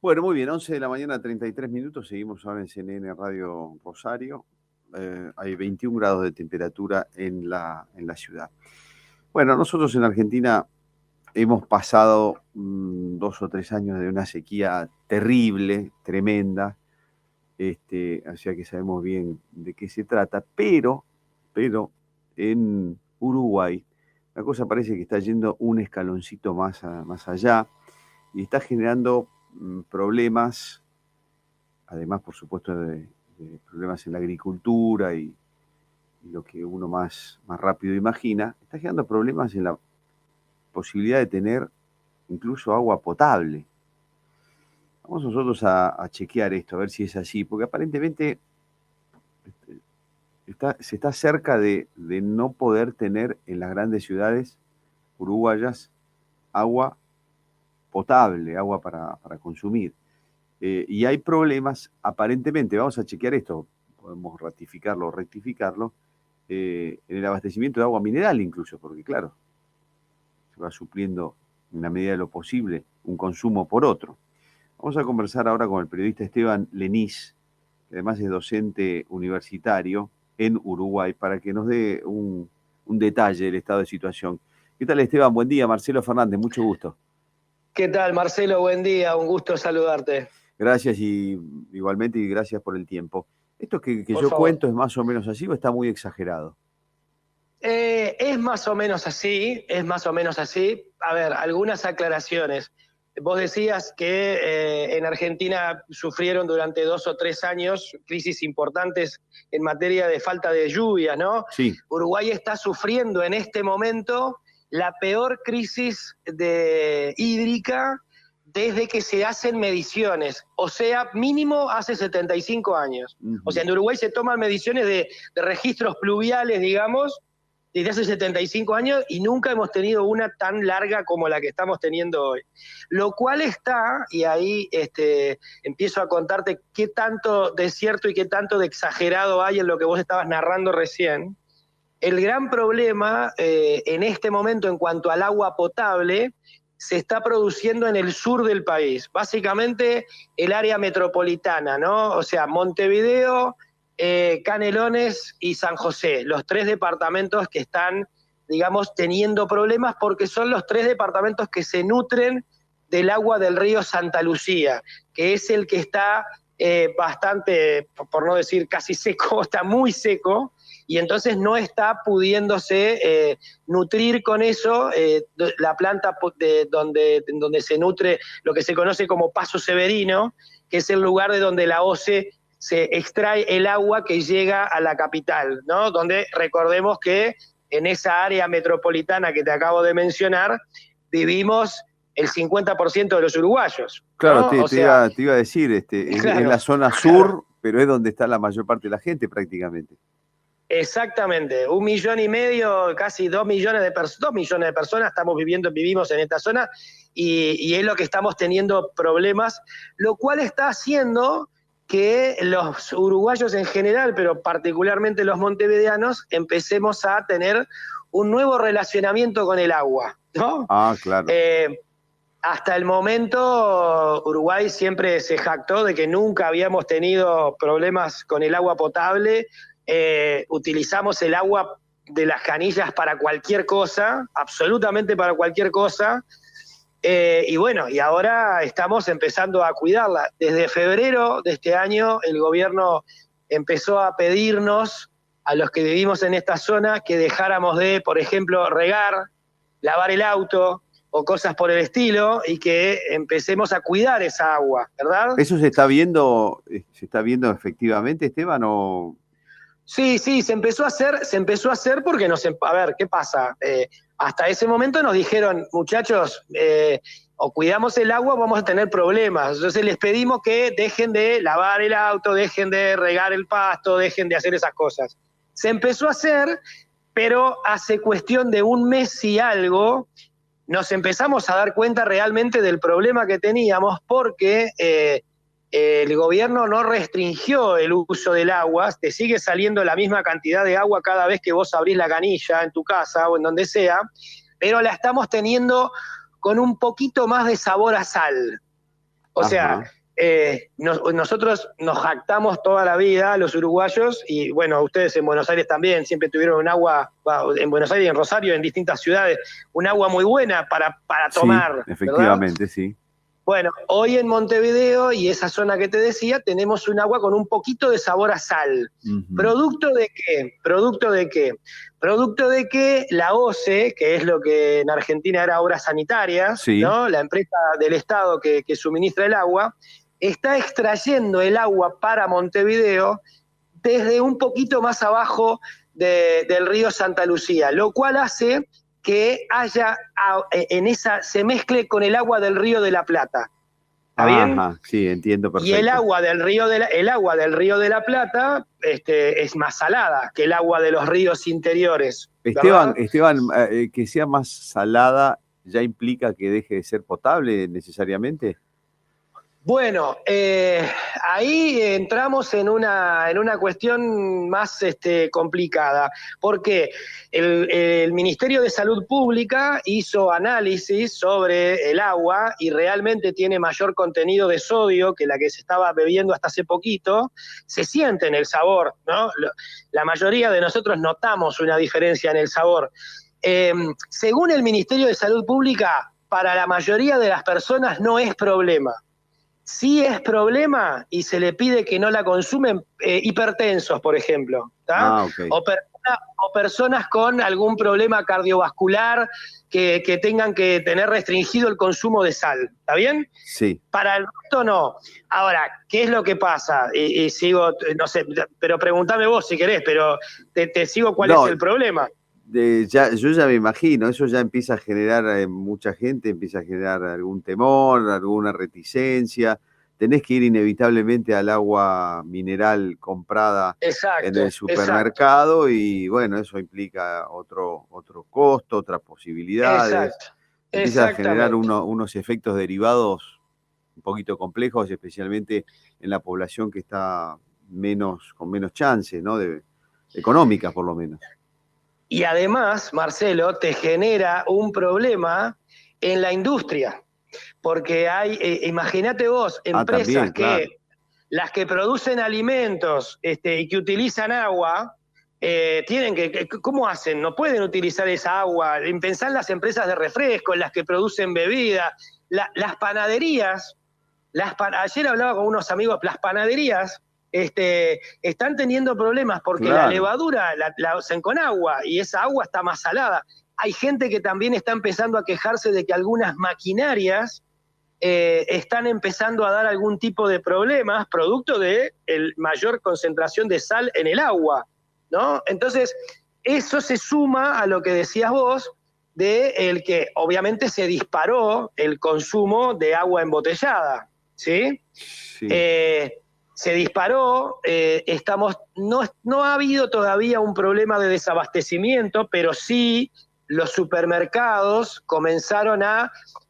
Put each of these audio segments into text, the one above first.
Bueno, muy bien, 11 de la mañana, 33 minutos, seguimos ahora en CNN Radio Rosario. Hay 21 grados de temperatura en la ciudad. Bueno, nosotros en Argentina hemos pasado 2 o 3 años de una sequía terrible, tremenda, o sea que sabemos bien de qué se trata, pero en Uruguay la cosa parece que está yendo un escaloncito más allá y está generando problemas, además, por supuesto, de problemas en la agricultura y lo que uno más rápido imagina, está generando problemas en la posibilidad de tener incluso agua potable. Vamos nosotros a chequear esto, a ver si es así, porque aparentemente este, se está cerca de no poder tener en las grandes ciudades uruguayas agua potable, agua para consumir. Y hay problemas, aparentemente, vamos a chequear esto, podemos ratificarlo o rectificarlo, en el abastecimiento de agua mineral incluso, porque claro, se va supliendo en la medida de lo posible un consumo por otro. Vamos a conversar ahora con el periodista Esteban Lenís, que además es docente universitario en Uruguay, para que nos dé un detalle del estado de situación. ¿Qué tal, Esteban? Buen día, Marcelo Fernández, mucho gusto. ¿Qué tal, Marcelo? Buen día, un gusto saludarte. Gracias y igualmente y gracias por el tiempo. ¿Esto que Por yo favor. cuento es más o menos así o está muy exagerado? Es más o menos así, es más o menos así. A ver, algunas aclaraciones. Vos decías que en Argentina sufrieron durante 2 o 3 años crisis importantes en materia de falta de lluvia, ¿no? Sí. Uruguay está sufriendo en este momento la peor crisis hídrica desde que se hacen mediciones, o sea, mínimo hace 75 años. O sea, en Uruguay se toman mediciones de registros pluviales, digamos, desde hace 75 años y nunca hemos tenido una tan larga como la que estamos teniendo hoy. Lo cual está, y ahí empiezo a contarte qué tanto de cierto y qué tanto de exagerado hay en lo que vos estabas narrando recién. El gran problema en este momento en cuanto al agua potable se está produciendo en el sur del país, básicamente el área metropolitana, ¿no? O sea, Montevideo, Canelones y San José, los 3 departamentos que están, digamos, teniendo problemas porque son los 3 departamentos que se nutren del agua del río Santa Lucía, que es el que está bastante, por no decir casi seco, está muy seco, y entonces no está pudiéndose nutrir con eso la planta donde se nutre lo que se conoce como Paso Severino, que es el lugar de donde la OCE se extrae el agua que llega a la capital, ¿no? Donde recordemos que en esa área metropolitana que te acabo de mencionar vivimos el 50% de los uruguayos, Claro, ¿no? te, O te sea, iba, te iba a decir, es claro, la zona claro. sur, pero es donde está la mayor parte de la gente prácticamente. Exactamente, 1,5 millones, casi 2 millones de personas, 2 millones de personas vivimos en esta zona y es lo que estamos teniendo problemas, lo cual está haciendo que los uruguayos en general, pero particularmente los montevideanos, empecemos a tener un nuevo relacionamiento con el agua, ¿no? Ah, claro. Hasta el momento, Uruguay siempre se jactó de que nunca habíamos tenido problemas con el agua potable. Utilizamos el agua de las canillas para cualquier cosa, absolutamente para cualquier cosa. Y bueno, y ahora estamos empezando a cuidarla. Desde febrero de este año, el gobierno empezó a pedirnos a los que vivimos en esta zona que dejáramos de, por ejemplo, regar, lavar el auto o cosas por el estilo y que empecemos a cuidar esa agua, ¿verdad? ¿Eso se está viendo efectivamente, Esteban, o? Sí, se empezó a hacer porque a ver, ¿qué pasa? Hasta ese momento nos dijeron, muchachos, o cuidamos el agua o vamos a tener problemas. Entonces les pedimos que dejen de lavar el auto, dejen de regar el pasto, dejen de hacer esas cosas. Se empezó a hacer, pero hace cuestión de un mes y algo, nos empezamos a dar cuenta realmente del problema que teníamos porque el gobierno no restringió el uso del agua, te sigue saliendo la misma cantidad de agua cada vez que vos abrís la canilla en tu casa o en donde sea, pero la estamos teniendo con un poquito más de sabor a sal. O sea, nosotros nos jactamos toda la vida, los uruguayos, y bueno, ustedes en Buenos Aires también, siempre tuvieron un agua, en Buenos Aires y en Rosario, en distintas ciudades, un agua muy buena para tomar. Sí, efectivamente, ¿verdad? Sí. Bueno, hoy en Montevideo y esa zona que te decía, tenemos un agua con un poquito de sabor a sal. ¿Producto de qué? ¿Producto de qué? Producto de que la OCE, que es lo que en Argentina era Obras Sanitarias, sí, ¿no? La empresa del Estado que suministra el agua, está extrayendo el agua para Montevideo desde un poquito más abajo del río Santa Lucía, lo cual hace que se mezcle con el agua del Río de la Plata. ¿Está bien? Sí, entiendo perfecto. Y el agua del Río de la Plata es más salada que el agua de los ríos interiores. Esteban, que sea más salada ya implica que deje de ser potable necesariamente. Bueno, ahí entramos en una cuestión más complicada, porque el Ministerio de Salud Pública hizo análisis sobre el agua y realmente tiene mayor contenido de sodio que la que se estaba bebiendo hasta hace poquito. Se siente en el sabor, ¿no? La mayoría de nosotros notamos una diferencia en el sabor. Según el Ministerio de Salud Pública, para la mayoría de las personas no es problema. Sí es problema y se le pide que no la consumen hipertensos, por ejemplo, okay. o personas con algún problema cardiovascular que tengan que tener restringido el consumo de sal, ¿está bien? Sí. Para el resto no. Ahora, ¿qué es lo que pasa? Y sigo, no sé, pero pregúntame vos si querés, pero te sigo cuál es el problema. Yo ya me imagino, eso ya empieza a generar, mucha gente empieza a generar algún temor, alguna reticencia. Tenés que ir inevitablemente al agua mineral comprada en el supermercado y bueno, eso implica otro costo, otras posibilidades. Empieza a generar unos efectos derivados un poquito complejos, especialmente en la población que está con menos chances, ¿no? Económicas por lo menos. Y además, Marcelo, te genera un problema en la industria, porque hay, imagínate vos, empresas las que producen alimentos y que utilizan agua, ¿cómo hacen? No pueden utilizar esa agua. Pensá en las empresas de refresco, en las que producen bebidas, las panaderías, ayer hablaba con unos amigos, las panaderías, están teniendo problemas porque la levadura la usan con agua y esa agua está más salada. Hay gente que también está empezando a quejarse de que algunas maquinarias están empezando a dar algún tipo de problemas producto de mayor concentración de sal en el agua, ¿no? Entonces, eso se suma a lo que decías vos de el que obviamente se disparó el consumo de agua embotellada, ¿sí? Sí. Se disparó, no ha habido todavía un problema de desabastecimiento, pero sí los supermercados comenzaron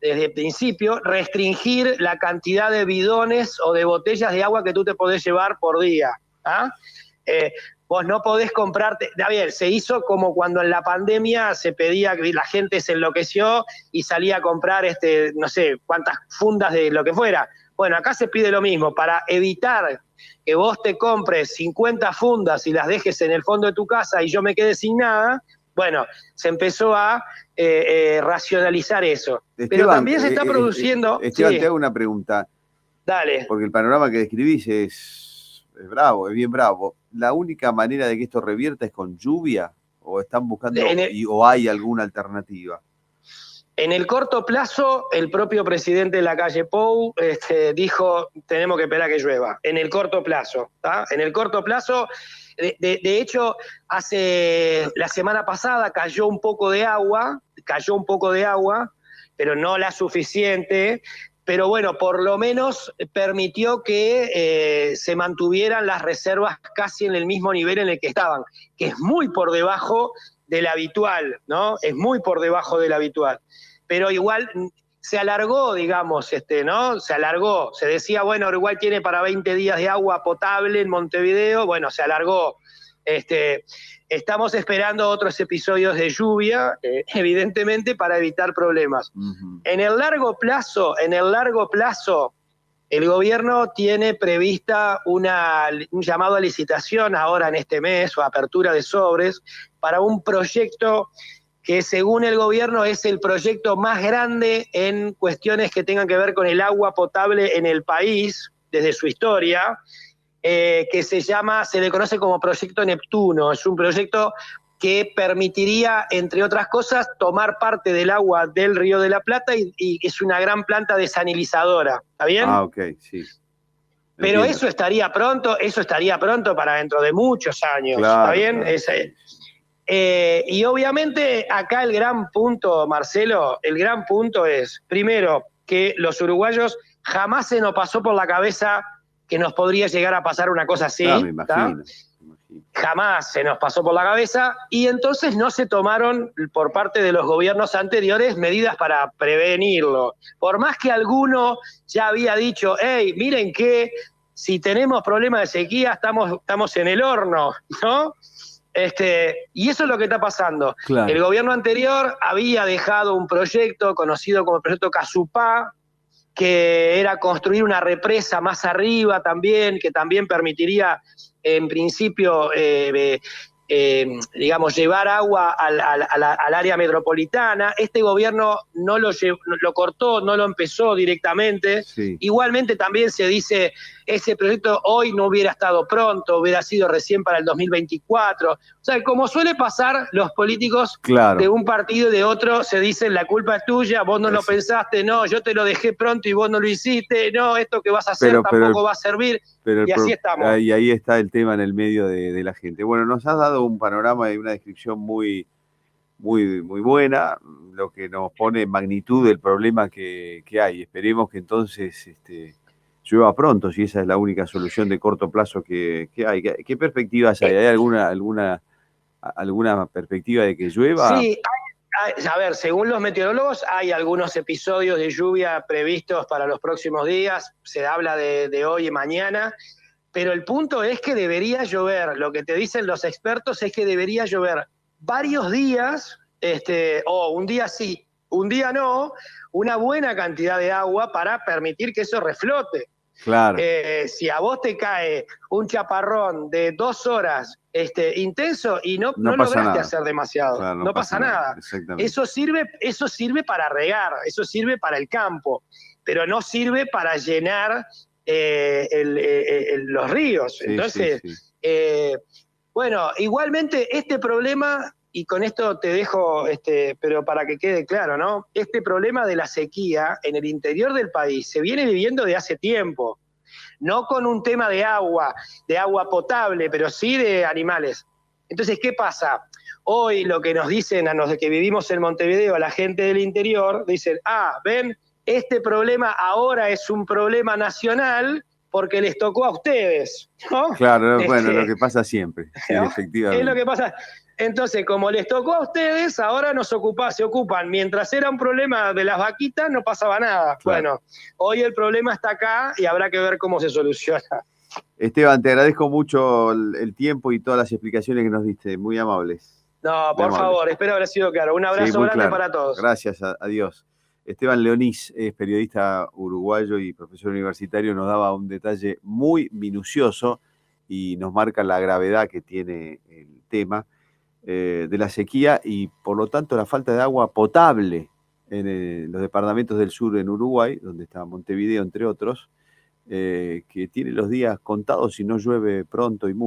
desde el principio, restringir la cantidad de bidones o de botellas de agua que tú te podés llevar por día. Vos no podés comprarte, bien, se hizo como cuando en la pandemia se pedía que la gente se enloqueció y salía a comprar no sé cuántas fundas de lo que fuera. Bueno, acá se pide lo mismo, para evitar que vos te compres 50 fundas y las dejes en el fondo de tu casa y yo me quede sin nada. Bueno, se empezó a racionalizar eso. Esteban, pero también se está produciendo... Esteban, te hago una pregunta. Dale. Porque el panorama que describís es bravo, es bien bravo. ¿La única manera de que esto revierta es con lluvia? ¿O están buscando o hay alguna alternativa? En el corto plazo, el propio presidente de la calle Pou dijo, tenemos que esperar a que llueva. En el corto plazo, ¿tá? En el corto plazo, de hecho, la semana pasada cayó un poco de agua, pero no la suficiente. Pero bueno, por lo menos permitió que se mantuvieran las reservas casi en el mismo nivel en el que estaban, que es muy por debajo del habitual, ¿no? Es muy por debajo del habitual. Pero igual se alargó, digamos, ¿no? Se alargó. Se decía, bueno, Uruguay tiene para 20 días de agua potable en Montevideo. Bueno, se alargó. Estamos esperando otros episodios de lluvia, evidentemente, para evitar problemas. Uh-huh. En el largo plazo, El gobierno tiene prevista un llamado a licitación ahora en este mes, o apertura de sobres, para un proyecto que según el gobierno es el proyecto más grande en cuestiones que tengan que ver con el agua potable en el país, desde su historia, que se le conoce como Proyecto Neptuno. Es un proyecto que permitiría, entre otras cosas, tomar parte del agua del Río de la Plata y es una gran planta desalinizadora. ¿Está bien? Ah, ok, sí. Pero Entiendo. eso estaría pronto para dentro de muchos años. ¿Está Claro, bien? claro. Y obviamente acá el gran punto, Marcelo, el gran punto es, primero, que los uruguayos jamás se nos pasó por la cabeza que nos podría llegar a pasar una cosa así. Ah, me imagino. Jamás se nos pasó por la cabeza, y entonces no se tomaron por parte de los gobiernos anteriores medidas para prevenirlo. Por más que alguno ya había dicho, hey, miren que si tenemos problemas de sequía estamos en el horno, ¿no? Y eso es lo que está pasando. Claro. El gobierno anterior había dejado un proyecto conocido como el proyecto Casupá, que era construir una represa más arriba también, que también permitiría, en principio, digamos, llevar agua al área metropolitana. Este gobierno no lo cortó, no lo empezó directamente. Sí. Igualmente también se dice, ese proyecto hoy no hubiera estado pronto, hubiera sido recién para el 2024. O sea, como suele pasar, los políticos Claro. de un partido y de otro se dicen, la culpa es tuya, vos no lo pensaste, no, yo te lo dejé pronto y vos no lo hiciste, no, esto que vas a hacer tampoco va a servir, y así estamos. Y ahí está el tema en el medio de la gente. Bueno, nos has dado un panorama y una descripción muy, muy, muy buena, lo que nos pone en magnitud del problema que hay. Esperemos que entonces llueva pronto, si esa es la única solución de corto plazo que hay. ¿Qué perspectivas hay? ¿Hay alguna perspectiva de que llueva? Sí, a ver, según los meteorólogos, hay algunos episodios de lluvia previstos para los próximos días, se habla de hoy y mañana, pero el punto es que debería llover. Lo que te dicen los expertos es que debería llover varios días, o un día sí, un día no, una buena cantidad de agua para permitir que eso reflote. Claro. Si a vos te cae un chaparrón de 2 horas intenso y no lograste nada. hacer demasiado, Claro, no pasa nada. Eso sirve para regar, eso sirve para el campo, pero no sirve para llenar los ríos. Sí, entonces, bueno, igualmente este problema, y con esto te dejo, pero para que quede claro, ¿no? Este problema de la sequía en el interior del país se viene viviendo de hace tiempo, no con un tema de agua potable, pero sí de animales. Entonces, ¿qué pasa? Hoy lo que nos dicen a los que vivimos en Montevideo, a la gente del interior, dicen, ven, este problema ahora es un problema nacional porque les tocó a ustedes, ¿no? Claro, bueno, lo que pasa siempre, sí, ¿no? efectivamente. Es lo que pasa. Entonces, como les tocó a ustedes, ahora se ocupan. Mientras era un problema de las vaquitas, no pasaba nada. Claro. Bueno, hoy el problema está acá y habrá que ver cómo se soluciona. Esteban, te agradezco mucho el tiempo y todas las explicaciones que nos diste, muy amables. No, por favor, espero haber sido claro. Un abrazo grande claro. para todos. Gracias, adiós. Esteban Leonís es periodista uruguayo y profesor universitario, nos daba un detalle muy minucioso y nos marca la gravedad que tiene el tema de la sequía y por lo tanto la falta de agua potable en los departamentos del sur en Uruguay, donde está Montevideo entre otros, que tiene los días contados si no llueve pronto y mucho.